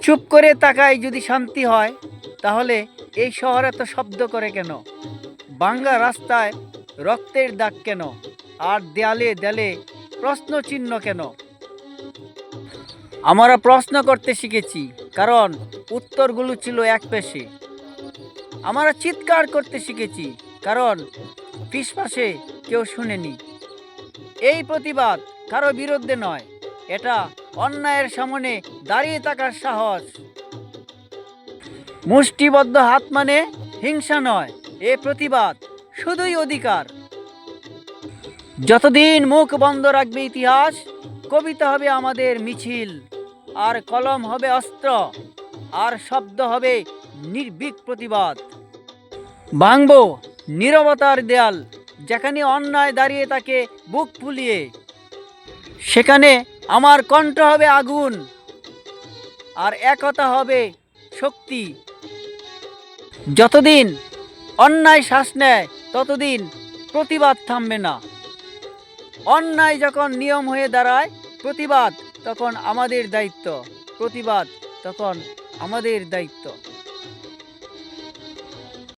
চুপ করে তাকাই যদি শান্তি হয়, তাহলে এই শহরে এত শব্দ করে কেন? ভাঙা রাস্তায় রক্তের দাগ কেন? আর দেয়ালে দেয়ালে প্রশ্ন চিহ্ন কেন? আমরা প্রশ্ন করতে শিখেছি, কারণ উত্তরগুলো ছিল একপেশে। আমরা চিৎকার করতে শিখেছি, কারণ ফিসফাসে কেউ শুনেনি। এই প্রতিবাদ কারো বিরুদ্ধে নয়, এটা অন্যায়ের সামনে দাঁড়িয়ে থাকার সাহস। মুষ্টিবদ্ধ হাত মানে হিংসা নয়, এ প্রতিবাদ শুধুই অধিকার। যতদিন মুখ বন্ধ রাখবে ইতিহাস, কবিতা হবে আমাদের মিছিল, আর কলম হবে অস্ত্র, আর শব্দ হবে নির্ভীক প্রতিবাদ। ভাঙব নীরবতার দেয়াল, যেখানে অন্যায় দাঁড়িয়ে থাকে বুক ফুলিয়ে, সেখানে আমার কণ্ঠ হবে আগুন, আর একতা হবে শক্তি। যতদিন অন্যায় শ্বাস নেয়, ততদিন প্রতিবাদ থামবে না। অন্যায় যখন নিয়ম হয়ে দাঁড়ায়, প্রতিবাদ তখন আমাদের দায়িত্ব। প্রতিবাদ তখন আমাদের দায়িত্ব।